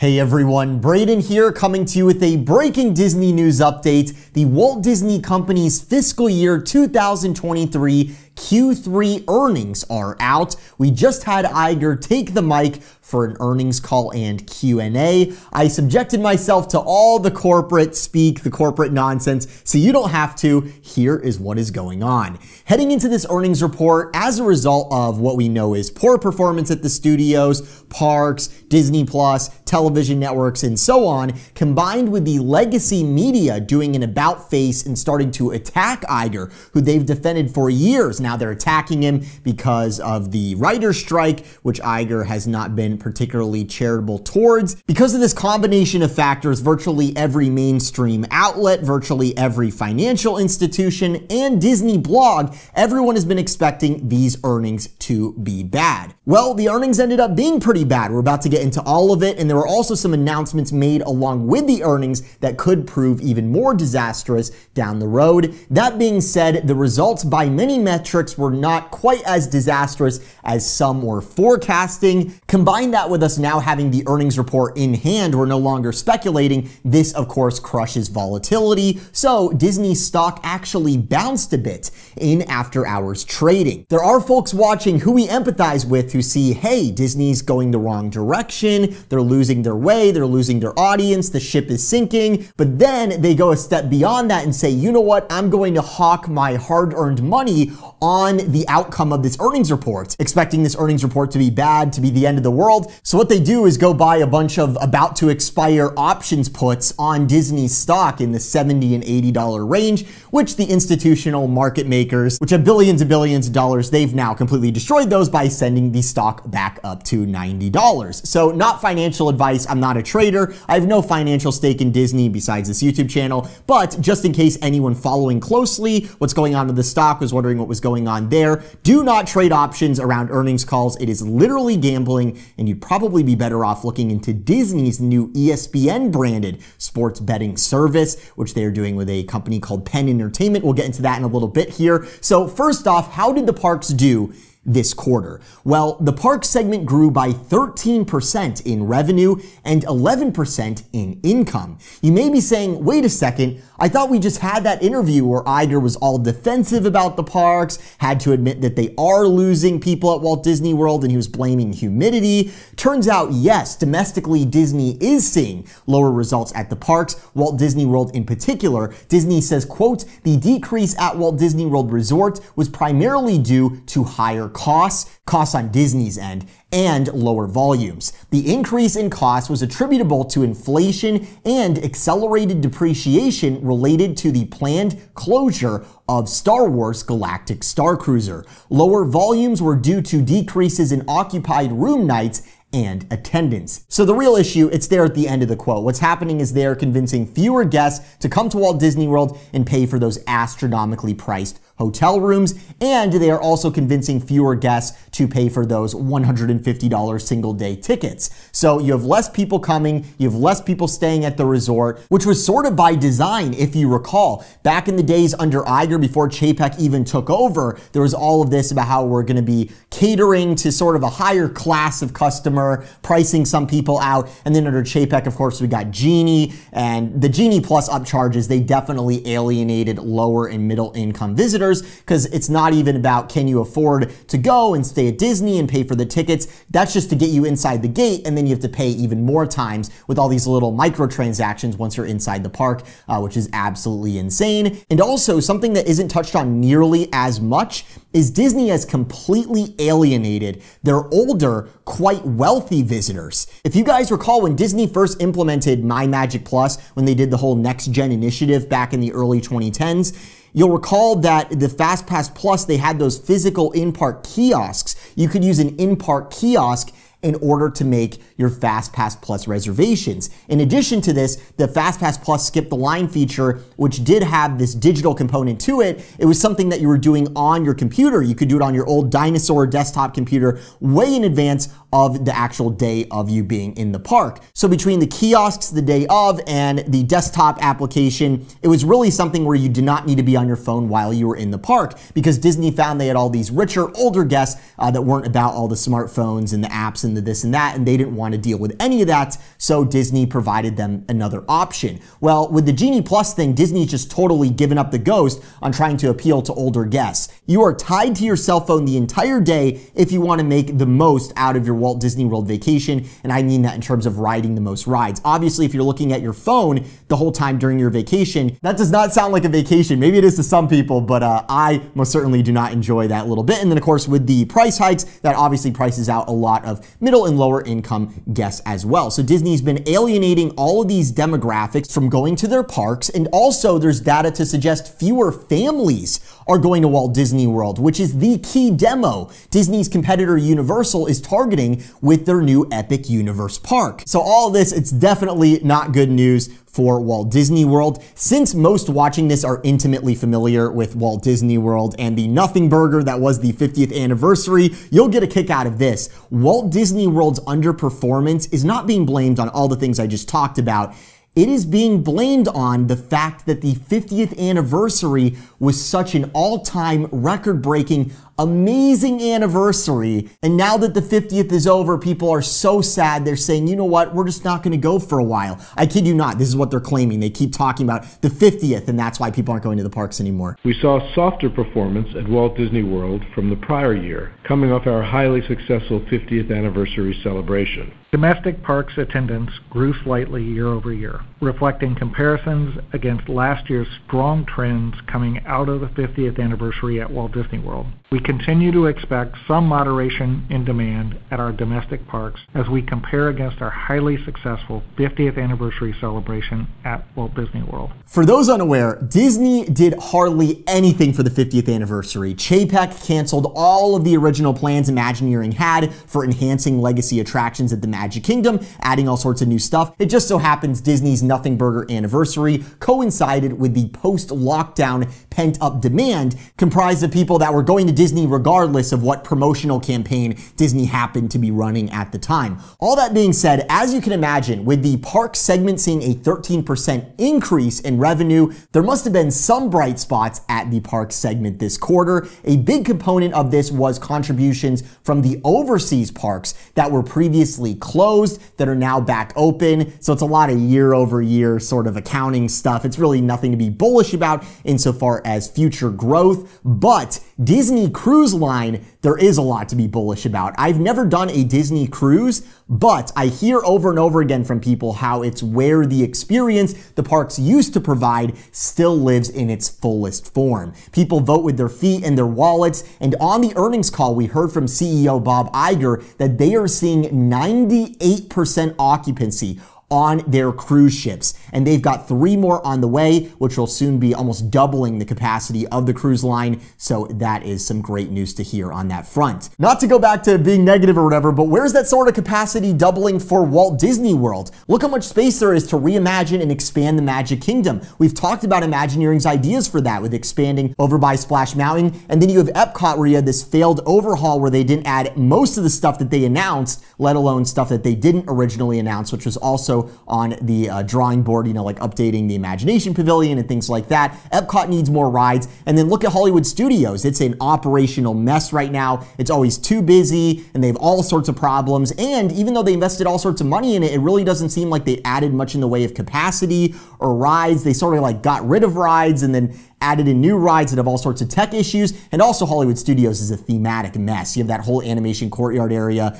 Hey everyone, Brayden here coming to you with a breaking Disney news update. The Walt Disney Company's fiscal year 2023 Q3 earnings are out. We just had Iger take the mic for an earnings call and Q&A. I subjected myself to all the corporate speak, the corporate nonsense, so you don't have to. Here is what is going on. Heading into this earnings report, as a result of what we know is poor performance at the studios, parks, Disney Plus, television networks, and so on, combined with the legacy media doing an about face and starting to attack Iger, who they've defended for years. Now they're attacking him because of the writer's strike, which Iger has not been particularly charitable towards. Because of this combination of factors, virtually every mainstream outlet, virtually every financial institution, and Disney blog, everyone has been expecting these earnings to be bad. Well, the earnings ended up being pretty bad. We're about to get into all of it, and there were also some announcements made along with the earnings that could prove even more disastrous down the road. That being said, the results by many metrics were not quite as disastrous as some were forecasting. Combine that with us now having the earnings report in hand, we're no longer speculating. This, of course, crushes volatility. So Disney's stock actually bounced a bit in after hours trading. There are folks watching who we empathize with who see, hey, Disney's going the wrong direction. They're losing their way. They're losing their audience. The ship is sinking. But then they go a step beyond that and say, you know what? I'm going to hawk my hard-earned money on the outcome of this earnings report, expecting this earnings report to be bad, to be the end of the world. So what they do is go buy a bunch of about to expire options puts on Disney's stock in the $70 and $80 range, which the institutional market makers, which have billions and billions of dollars, they've now completely destroyed those by sending the stock back up to $90. So not financial advice. I'm not a trader. I have no financial stake in Disney besides this YouTube channel, but just in case anyone following closely what's going on with the stock was wondering what was going on there, do not trade options around earnings calls. It is literally gambling, and you'd probably be better off looking into Disney's new ESPN branded sports betting service, which they are doing with a company called Penn Entertainment. We'll get into that in a little bit here. So first off, how did the parks do this quarter? Well, the park segment grew by 13% in revenue and 11% in income. You may be saying, wait a second, I thought we just had that interview where Iger was all defensive about the parks, had to admit that they are losing people at Walt Disney World, and he was blaming humidity. Turns out, yes, domestically, Disney is seeing lower results at the parks, Walt Disney World in particular. Disney says, quote, the decrease at Walt Disney World Resort was primarily due to higher costs on Disney's end, and lower volumes. The increase in costs was attributable to inflation and accelerated depreciation related to the planned closure of Star Wars Galactic Star Cruiser. Lower volumes were due to decreases in occupied room nights and attendance. So the real issue, it's there at the end of the quote. What's happening is they're convincing fewer guests to come to Walt Disney World and pay for those astronomically priced hotel rooms, and they are also convincing fewer guests to pay for those $150 single day tickets. So you have less people coming, you have less people staying at the resort, which was sort of by design, if you recall. Back in the days under Iger, before Chapek even took over, there was all of this about how we're going to be catering to sort of a higher class of customer, pricing some people out. And then under Chapek, of course, we got Genie, and the Genie Plus upcharges, they definitely alienated lower and middle income visitors, because it's not even about can you afford to go and stay at Disney and pay for the tickets. That's just to get you inside the gate, and then you have to pay even more times with all these little microtransactions once you're inside the park, which is absolutely insane. And also something that isn't touched on nearly as much is Disney has completely alienated their older, quite wealthy visitors. If you guys recall, when Disney first implemented My Magic Plus, when they did the whole Next Gen initiative back in the early 2010s, you'll recall that the FastPass Plus, they had those physical in-park kiosks. You could use an in-park kiosk in order to make your FastPass Plus reservations. In addition to this, the FastPass Plus skip the line feature, which did have this digital component to it, it was something that you were doing on your computer. You could do it on your old dinosaur desktop computer way in advance of the actual day of you being in the park. So between the kiosks the day of and the desktop application, it was really something where you did not need to be on your phone while you were in the park, because Disney found they had all these richer, older guests that weren't about all the smartphones and the apps and and the this and that, and they didn't want to deal with any of that, so Disney provided them another option. Well, with the Genie Plus thing, Disney's just totally given up the ghost on trying to appeal to older guests. You are tied to your cell phone the entire day if you want to make the most out of your Walt Disney World vacation, and I mean that in terms of riding the most rides. Obviously, if you're looking at your phone the whole time during your vacation, that does not sound like a vacation. Maybe it is to some people, but I most certainly do not enjoy that little bit. And then of course, with the price hikes, that obviously prices out a lot of middle and lower income guests as well. So Disney's been alienating all of these demographics from going to their parks, and also there's data to suggest fewer families are going to Walt Disney World, which is the key demo Disney's competitor Universal is targeting with their new Epic Universe park. So all of this, it's definitely not good news for Walt Disney World. Since most watching this are intimately familiar with Walt Disney World and the Nothing Burger that was the 50th anniversary, you'll get a kick out of this. Walt Disney World's underperformance is not being blamed on all the things I just talked about. It is being blamed on the fact that the 50th anniversary was such an all-time record-breaking, amazing anniversary. And now that the 50th is over, people are so sad. They're saying, you know what, we're just not going to go for a while. I kid you not, this is what they're claiming. They keep talking about the 50th, and that's why people aren't going to the parks anymore. We saw softer performance at Walt Disney World from the prior year, coming off our highly successful 50th anniversary celebration. Domestic parks attendance grew slightly year over year, reflecting comparisons against last year's strong trends coming out of the 50th anniversary at Walt Disney World. We continue to expect some moderation in demand at our domestic parks as we compare against our highly successful 50th anniversary celebration at Walt Disney World. For those unaware, Disney did hardly anything for the 50th anniversary. Chapek canceled all of the original plans Imagineering had for enhancing legacy attractions at the Magic Kingdom, adding all sorts of new stuff. It just so happens Disney's Nothing Burger anniversary coincided with the post-lockdown pent-up demand comprised of people that were going to Disney regardless of what promotional campaign Disney happened to be running at the time. All that being said, as you can imagine, with the park segment seeing a 13% increase in revenue, there must have been some bright spots at the park segment this quarter. A big component of this was contributions from the overseas parks that were previously closed that are now back open. So it's a lot of year-over-year sort of accounting stuff. It's really nothing to be bullish about insofar as future growth, but Disney Cruise Line, there is a lot to be bullish about. I've never done a Disney cruise, but I hear over and over again from people how it's where the experience the parks used to provide still lives in its fullest form. People vote with their feet and their wallets, and on the earnings call, we heard from CEO Bob Iger that they are seeing 98% occupancy on their cruise ships. And they've got 3 more on the way, which will soon be almost doubling the capacity of the cruise line. So that is some great news to hear on that front. Not to go back to being negative or whatever, but where's that sort of capacity doubling for Walt Disney World? Look how much space there is to reimagine and expand the Magic Kingdom. We've talked about Imagineering's ideas for that with expanding over by Splash Mountain. And then you have Epcot where you had this failed overhaul where they didn't add most of the stuff that they announced, let alone stuff that they didn't originally announce, which was also on the drawing board, you know, like updating the Imagination Pavilion and things like that. Epcot needs more rides. And then look at Hollywood Studios. It's an operational mess right now. It's always too busy and they have all sorts of problems. And even though they invested all sorts of money in it, it really doesn't seem like they added much in the way of capacity or rides. They sort of like got rid of rides and then added in new rides that have all sorts of tech issues. And also Hollywood Studios is a thematic mess. You have that whole animation courtyard area,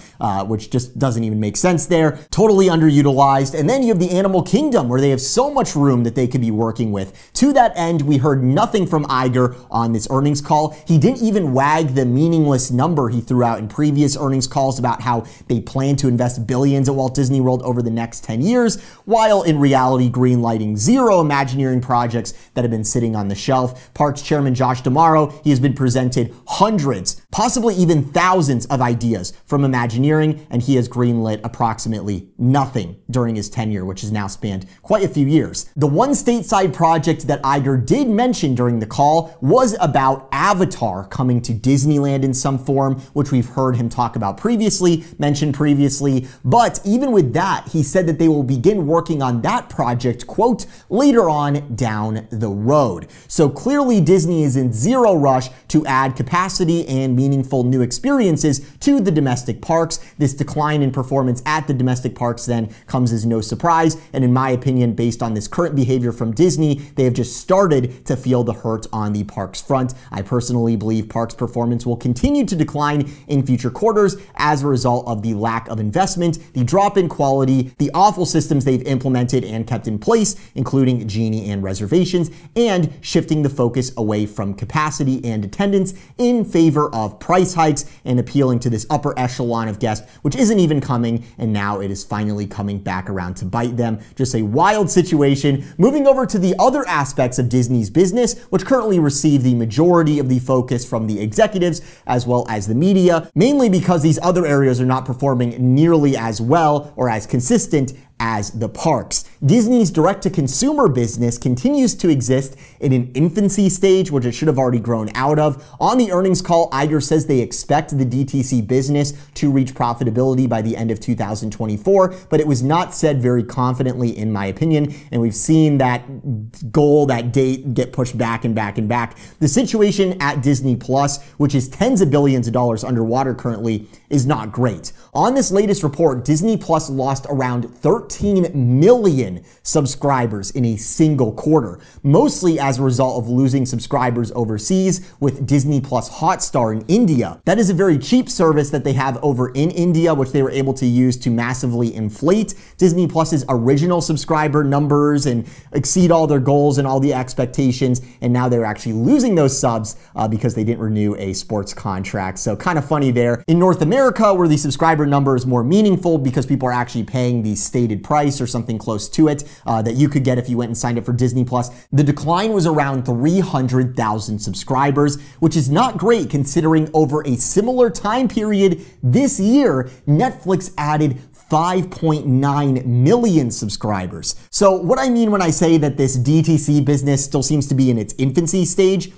which just doesn't even make sense there. Totally underutilized. And then you have the Animal Kingdom where they have so much room that they could be working with. To that end, we heard nothing from Iger on this earnings call. He didn't even wag the meaningless number he threw out in previous earnings calls about how they plan to invest billions at Walt Disney World over the next 10 years, while in reality greenlighting 0 Imagineering projects that have been sitting on the shelf. Parks Chairman Josh D'Amaro, he has been presented hundreds, possibly even thousands of ideas from Imagineering, and he has greenlit approximately nothing during his tenure, which has now spanned quite a few years. The one stateside project that Iger did mention during the call was about Avatar coming to Disneyland in some form, which we've heard him talk about previously, mentioned previously. But even with that, he said that they will begin working on that project, quote, later on down the road. So So clearly Disney is in zero rush to add capacity and meaningful new experiences to the domestic parks. This decline in performance at the domestic parks then comes as no surprise, and in my opinion, based on this current behavior from Disney, they have just started to feel the hurt on the parks front. I personally believe parks performance will continue to decline in future quarters as a result of the lack of investment, the drop in quality, the awful systems they've implemented and kept in place, including Genie and reservations, and shifting the focus away from capacity and attendance in favor of price hikes and appealing to this upper echelon of guests, which isn't even coming, and now it is finally coming back around to bite them. Just a wild situation. Moving over to the other aspects of Disney's business, which currently receive the majority of the focus from the executives as well as the media, mainly because these other areas are not performing nearly as well or as consistent as the parks. Disney's direct-to-consumer business continues to exist in an infancy stage, which it should have already grown out of. On the earnings call, Iger says they expect the DTC business to reach profitability by the end of 2024, but it was not said very confidently, in my opinion, and we've seen that goal, that date, get pushed back and back and back. The situation at Disney Plus, which is tens of billions of dollars underwater currently, is not great. On this latest report, Disney Plus lost around 13 million subscribers in a single quarter, mostly as a result of losing subscribers overseas with Disney Plus Hotstar in India. That is a very cheap service that they have over in India, which they were able to use to massively inflate Disney Plus's original subscriber numbers and exceed all their goals and all the expectations, and now they're actually losing those subs because they didn't renew a sports contract. So kind of funny there. In North America, where the subscriber number is more meaningful because people are actually paying the stated price or something close to it that you could get if you went and signed up for Disney Plus, the decline was around 300,000 subscribers, which is not great considering over a similar time period this year, Netflix added 5.9 million subscribers. So what I mean when I say that this DTC business still seems to be in its infancy stage,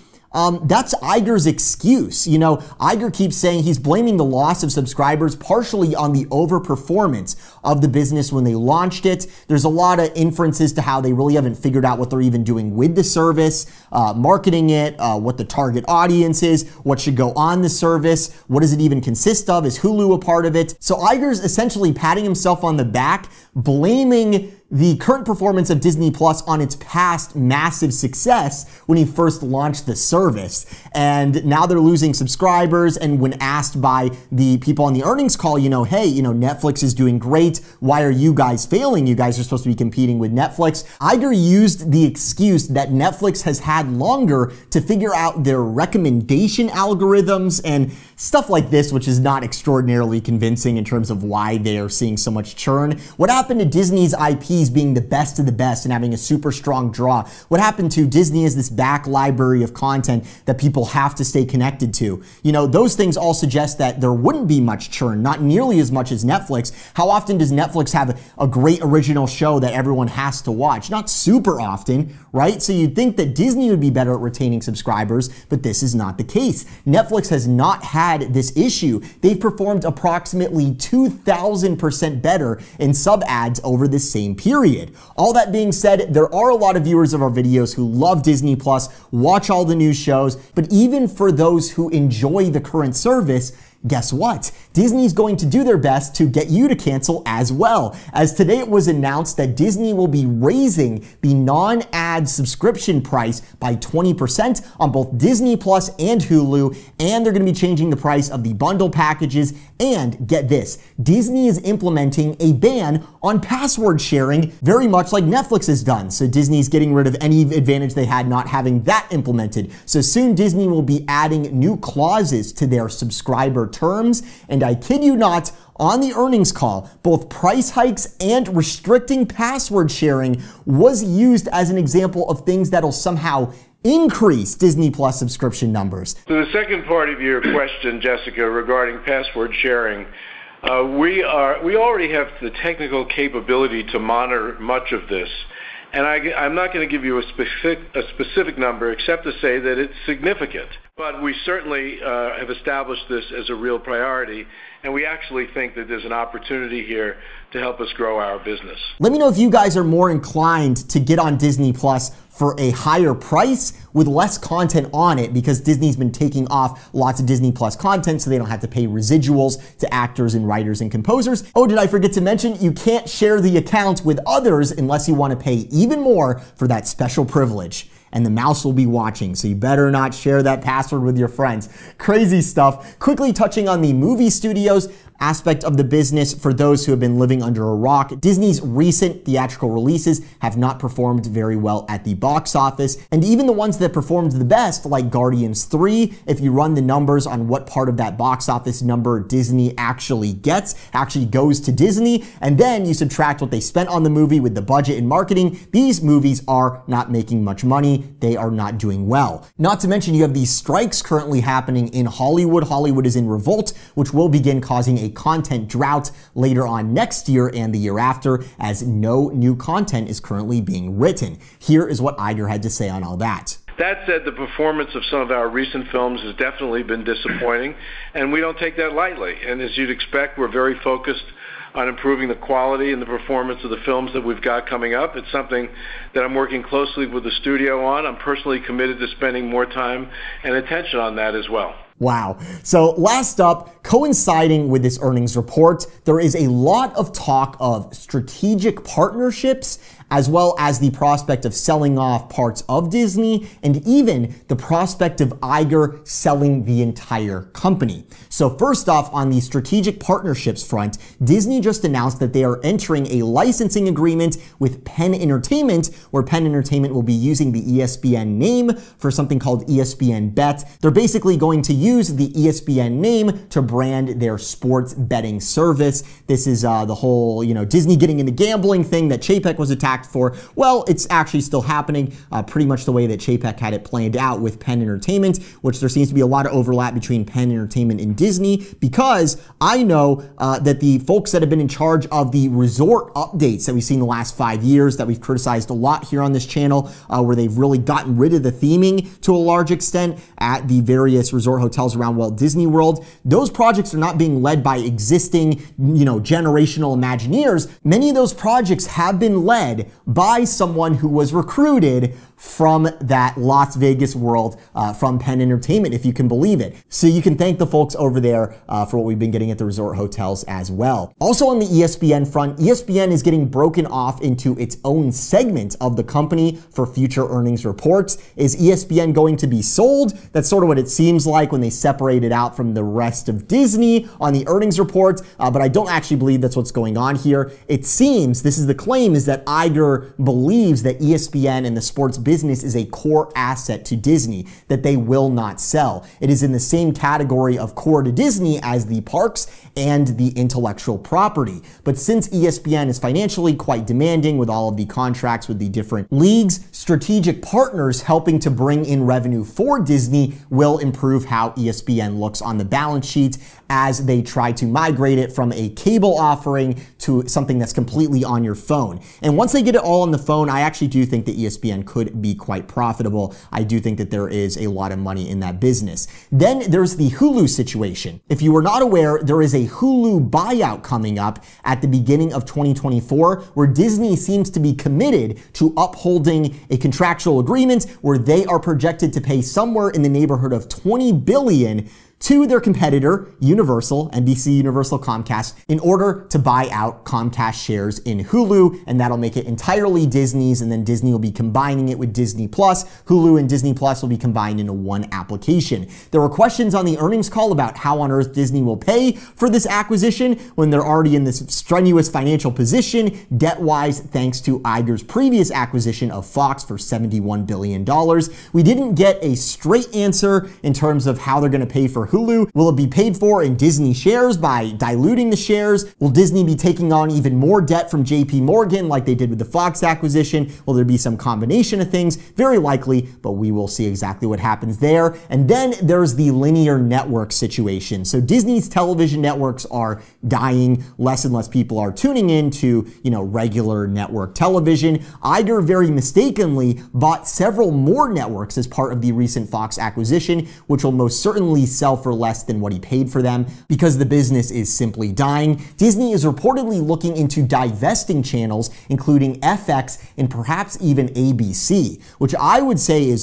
that's Iger's excuse. You know, Iger keeps saying he's blaming the loss of subscribers partially on the overperformance of the business when they launched it. There's a lot of inferences to how they really haven't figured out what they're even doing with the service, marketing it, what the target audience is, what should go on the service, what does it even consist of, is Hulu a part of it? So Iger's essentially patting himself on the back, blaming the current performance of Disney Plus on its past massive success when he first launched the service. And now they're losing subscribers, and when asked by the people on the earnings call, hey, Netflix is doing great. Why are you guys failing? You guys are supposed to be competing with Netflix. Iger used the excuse that Netflix has had longer to figure out their recommendation algorithms and stuff like this, which is not extraordinarily convincing in terms of why they are seeing so much churn. What happened to Disney's IPs being the best of the best and having a super strong draw? What happened to Disney as this back library of content that people have to stay connected to? Those things all suggest that there wouldn't be much churn, not nearly as much as Netflix. How often does Netflix have a great original show that everyone has to watch? Not super often, right? So you'd think that Disney would be better at retaining subscribers, but this is not the case. Netflix has not had this issue. They've performed approximately 2,000% better in sub ads over this same period. All that being said, there are a lot of viewers of our videos who love Disney Plus, watch all the new shows, but even for those who enjoy the current service, guess what? Disney's going to do their best to get you to cancel as well, as today it was announced that Disney will be raising the non-ad subscription price by 20% on both Disney Plus and Hulu, and they're going to be changing the price of the bundle packages, and get this, Disney is implementing a ban on password sharing, very much like Netflix has done. So Disney's getting rid of any advantage they had not having that implemented. So soon Disney will be adding new clauses to their subscriber terms, and I kid you not, on the earnings call, both price hikes and restricting password sharing was used as an example of things that'll somehow increase Disney Plus subscription numbers. To the second part of your question, Jessica, regarding password sharing, we already have the technical capability to monitor much of this. And I'm not going to give you a specific number except to say that it's significant. But we certainly have established this as a real priority, and we actually think that there's an opportunity here to help us grow our business. Let me know if you guys are more inclined to get on Disney Plus for a higher price with less content on it, because Disney's been taking off lots of Disney Plus content so they don't have to pay residuals to actors and writers and composers. Oh, did I forget to mention, you can't share the account with others unless you want to pay even more for that special privilege. And the mouse will be watching, so you better not share that password with your friends. Crazy stuff. Quickly touching on the movie studios aspect of the business for those who have been living under a rock. Disney's recent theatrical releases have not performed very well at the box office, and even the ones that performed the best, like Guardians 3, if you run the numbers on what part of that box office number Disney actually gets, actually goes to Disney, and then you subtract what they spent on the movie with the budget and marketing, these movies are not making much money. They are not doing well. Not to mention you have these strikes currently happening in Hollywood. Hollywood is in revolt, which will begin causing a content drought later on next year and the year after, as no new content is currently being written. Here is what Iger had to say on all that. That said, the performance of some of our recent films has definitely been disappointing, and we don't take that lightly. And as you'd expect, we're very focused on improving the quality and the performance of the films that we've got coming up. It's something that I'm working closely with the studio on. I'm personally committed to spending more time and attention on that as well. Wow. So last up, coinciding with this earnings report, there is a lot of talk of strategic partnerships, as well as the prospect of selling off parts of Disney, and even the prospect of Iger selling the entire company. So first off, on the strategic partnerships front, Disney just announced that they are entering a licensing agreement with Penn Entertainment, where Penn Entertainment will be using the ESPN name for something called ESPN Bet. They're basically going to use the ESPN name to brand their sports betting service. This is the whole, Disney getting into gambling thing that Chapek was attacked for. Well, it's actually still happening pretty much the way that Chapek had it planned out with Penn Entertainment, which there seems to be a lot of overlap between Penn Entertainment and Disney, because I know that the folks that have been in charge of the resort updates that we've seen the last 5 years, that we've criticized a lot here on this channel, where they've really gotten rid of the theming to a large extent at the various resort hotels around Walt Disney World, those projects are not being led by existing, generational Imagineers. Many of those projects have been led by someone who was recruited from that Las Vegas world, from Penn Entertainment, if you can believe it. So you can thank the folks over there for what we've been getting at the resort hotels as well. Also on the ESPN front, ESPN is getting broken off into its own segment of the company for future earnings reports. Is ESPN going to be sold? That's sort of what it seems like when they separate it out from the rest of Disney on the earnings reports, but I don't actually believe that's what's going on here. It seems, this is the claim, is that Iger believes that ESPN and the sports business is a core asset to Disney that they will not sell. It is in the same category of core to Disney as the parks and the intellectual property. But since ESPN is financially quite demanding with all of the contracts with the different leagues, strategic partners helping to bring in revenue for Disney will improve how ESPN looks on the balance sheet as they try to migrate it from a cable offering to something that's completely on your phone. And once they get it all on the phone, I actually do think that ESPN could be quite profitable. I do think that there is a lot of money in that business. Then there's the Hulu situation. If you were not aware, there is a Hulu buyout coming up at the beginning of 2024, where Disney seems to be committed to upholding a contractual agreement where they are projected to pay somewhere in the neighborhood of $20 billion to their competitor, Universal, NBC Universal Comcast, in order to buy out Comcast shares in Hulu, and that'll make it entirely Disney's, and then Disney will be combining it with Disney Plus. Hulu and Disney Plus will be combined into one application. There were questions on the earnings call about how on earth Disney will pay for this acquisition when they're already in this strenuous financial position, debt-wise, thanks to Iger's previous acquisition of Fox for $71 billion. We didn't get a straight answer in terms of how they're going to pay for Hulu? Will it be paid for in Disney shares by diluting the shares? Will Disney be taking on even more debt from JP Morgan like they did with the Fox acquisition? Will there be some combination of things? Very likely, but we will see exactly what happens there. And then there's the linear network situation. So Disney's television networks are dying. Less and less people are tuning in to, regular network television. Iger very mistakenly bought several more networks as part of the recent Fox acquisition, which will most certainly sell for less than what he paid for them because the business is simply dying. Disney is reportedly looking into divesting channels, including FX and perhaps even ABC, which I would say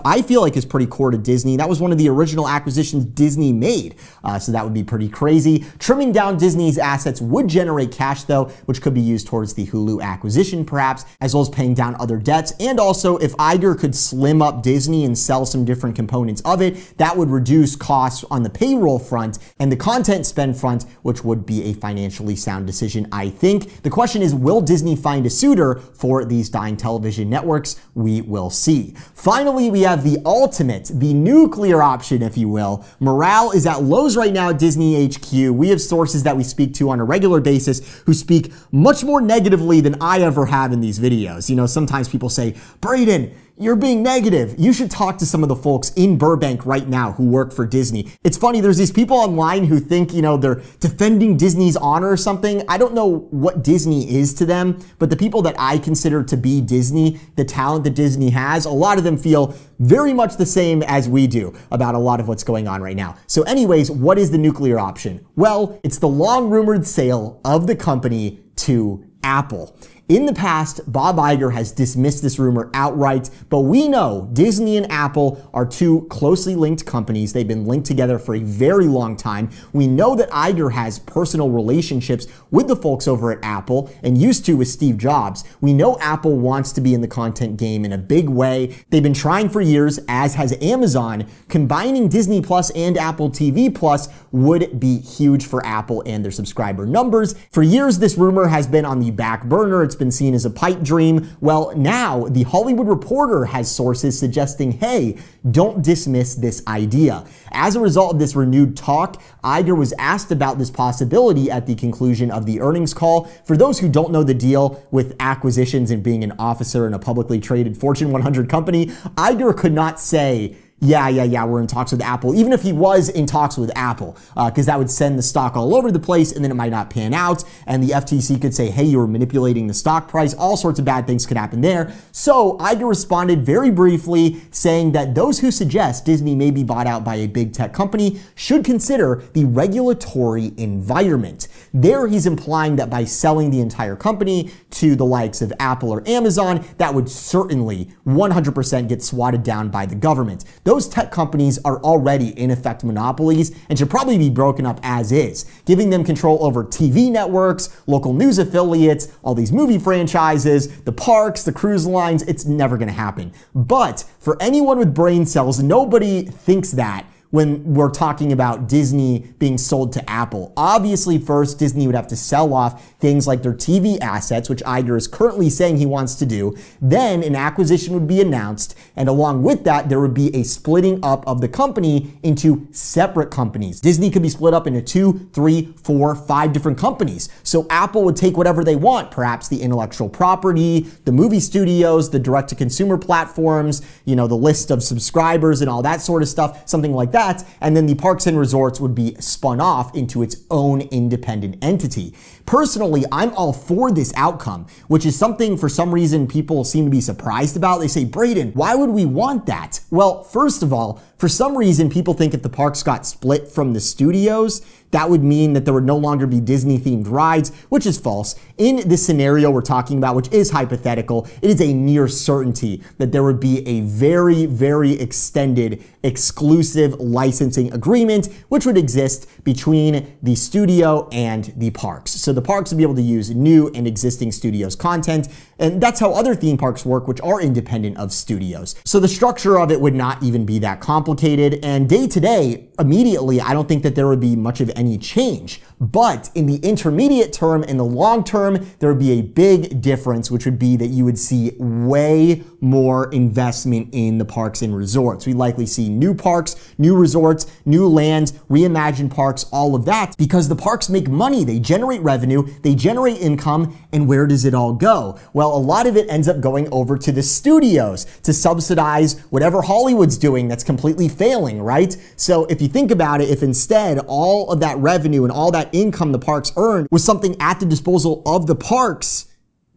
I feel like is pretty core to Disney. That was one of the original acquisitions Disney made, so that would be pretty crazy. Trimming down Disney's assets would generate cash though, which could be used towards the Hulu acquisition perhaps, as well as paying down other debts. And also if Iger could slim up Disney and sell some different components of it, that would reduce costs on the payroll front and the content spend front, which would be a financially sound decision, I think. The question is, will Disney find a suitor for these dying television networks? We will see. Finally, we have the ultimate, the nuclear option, if you will. Morale is at lows right now at Disney HQ. We have sources that we speak to on a regular basis who speak much more negatively than I ever have in these videos. Sometimes people say, Brayden, you're being negative. You should talk to some of the folks in Burbank right now who work for Disney. It's funny, there's these people online who think, they're defending Disney's honor or something. I don't know what Disney is to them, but the people that I consider to be Disney, the talent that Disney has, a lot of them feel very much the same as we do about a lot of what's going on right now. So anyways, what is the nuclear option? Well, it's the long rumored sale of the company to Apple. In the past, Bob Iger has dismissed this rumor outright, but we know Disney and Apple are two closely linked companies. They've been linked together for a very long time. We know that Iger has personal relationships with the folks over at Apple and used to with Steve Jobs. We know Apple wants to be in the content game in a big way. They've been trying for years, as has Amazon. Combining Disney Plus and Apple TV Plus would be huge for Apple and their subscriber numbers. For years, this rumor has been on the back burner. It's been seen as a pipe dream. Well, now the Hollywood Reporter has sources suggesting, hey, don't dismiss this idea. As a result of this renewed talk, Iger was asked about this possibility at the conclusion of the earnings call. For those who don't know the deal with acquisitions and being an officer in a publicly traded Fortune 100 company, Iger could not say, yeah, we're in talks with Apple, even if he was in talks with Apple, because that would send the stock all over the place and then it might not pan out. And the FTC could say, hey, you were manipulating the stock price. All sorts of bad things could happen there. So Iger responded very briefly saying that those who suggest Disney may be bought out by a big tech company should consider the regulatory environment. There he's implying that by selling the entire company to the likes of Apple or Amazon, that would certainly 100% get swatted down by the government. Those tech companies are already in effect monopolies and should probably be broken up as is, giving them control over TV networks, local news affiliates, all these movie franchises, the parks, the cruise lines. It's never going to happen. But for anyone with brain cells, nobody thinks that when we're talking about Disney being sold to Apple. Obviously, first, Disney would have to sell off things like their TV assets, which Iger is currently saying he wants to do. Then an acquisition would be announced, and along with that, there would be a splitting up of the company into separate companies. Disney could be split up into 2, 3, 4, 5 different companies. So Apple would take whatever they want, perhaps the intellectual property, the movie studios, the direct-to-consumer platforms, the list of subscribers and all that sort of stuff, something like that. And then the parks and resorts would be spun off into its own independent entity. Personally, I'm all for this outcome, which is something for some reason people seem to be surprised about. They say, Brayden, why would we want that? Well, first of all, for some reason, people think if the parks got split from the studios, that would mean that there would no longer be Disney-themed rides, which is false. In this scenario we're talking about, which is hypothetical, it is a near certainty that there would be a very, very extended exclusive licensing agreement, which would exist between the studio and the parks. So the parks would be able to use new and existing studios' content And that's how other theme parks work, which are independent of studios. So the structure of it would not even be that complicated. And day to day, immediately, I don't think that there would be much of any change. But in the intermediate term and the long term, there would be a big difference, which would be that you would see way more investment in the parks and resorts. We'd likely see new parks, new resorts, new lands, reimagined parks, all of that, because the parks make money, they generate revenue, they generate income, and where does it all go? Well, a lot of it ends up going over to the studios to subsidize whatever Hollywood's doing that's completely failing, right? So if you think about it, if instead all of that revenue and all that income the parks earned was something at the disposal of the parks,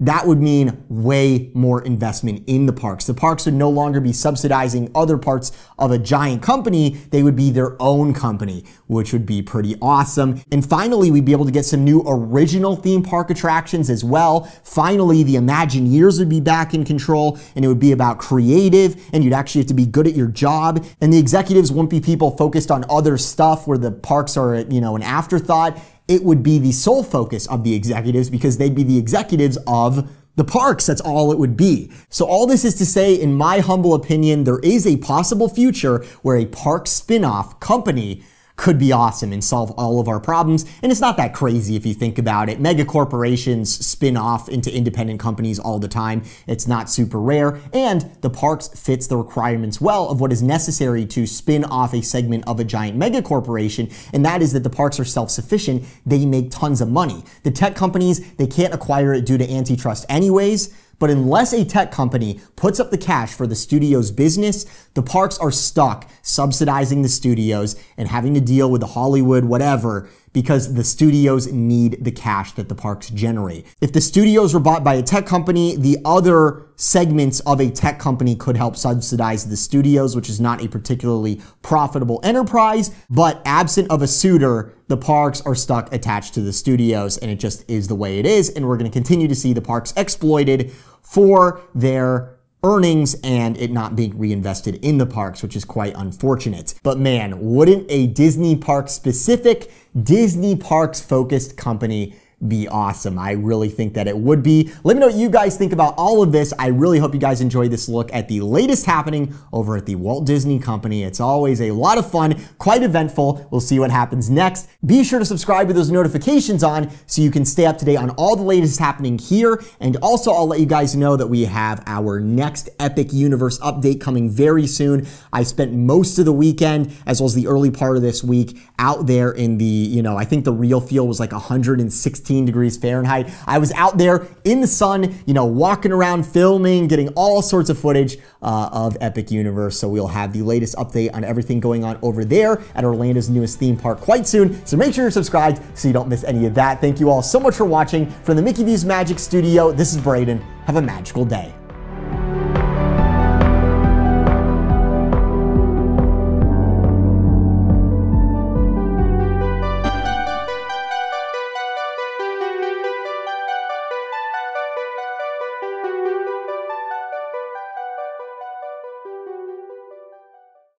that would mean way more investment in the parks. The parks would no longer be subsidizing other parts of a giant company. They would be their own company, which would be pretty awesome. And finally, we'd be able to get some new original theme park attractions as well. Finally, the Imagineers would be back in control, and it would be about creative, and you'd actually have to be good at your job. And the executives won't be people focused on other stuff where the parks are, an afterthought. It would be the sole focus of the executives because they'd be the executives of the parks. That's all it would be. So all this is to say, in my humble opinion, there is a possible future where a park spin-off company could be awesome and solve all of our problems. And it's not that crazy if you think about it. Mega corporations spin off into independent companies all the time. It's not super rare. And the parks fits the requirements well of what is necessary to spin off a segment of a giant mega corporation. And that is that the parks are self-sufficient. They make tons of money. The tech companies, they can't acquire it due to antitrust anyways. But unless a tech company puts up the cash for the studio's business, the parks are stuck subsidizing the studios and having to deal with the Hollywood whatever because the studios need the cash that the parks generate. If the studios were bought by a tech company, the other segments of a tech company could help subsidize the studios, which is not a particularly profitable enterprise. But absent of a suitor, the parks are stuck attached to the studios, and it just is the way it is. And we're going to continue to see the parks exploited for their earnings and it not being reinvested in the parks, which is quite unfortunate. But man, wouldn't a Disney park specific, Disney parks focused company be awesome? I really think that it would be. Let me know what you guys think about all of this. I really hope you guys enjoyed this look at the latest happening over at the Walt Disney Company. It's always a lot of fun, quite eventful. We'll see what happens next. Be sure to subscribe with those notifications on so you can stay up to date on all the latest happening here. And also, I'll let you guys know that we have our next Epic Universe update coming very soon. I spent most of the weekend, as well as the early part of this week, out there in the, I think the real feel was like 116 degrees Fahrenheit. I was out there in the sun, walking around, filming, getting all sorts of footage of Epic Universe. So we'll have the latest update on everything going on over there at Orlando's newest theme park quite soon. So make sure you're subscribed so you don't miss any of that. Thank you all so much for watching. From the Mickey V's Magic Studio, this is Brayden. Have a magical day.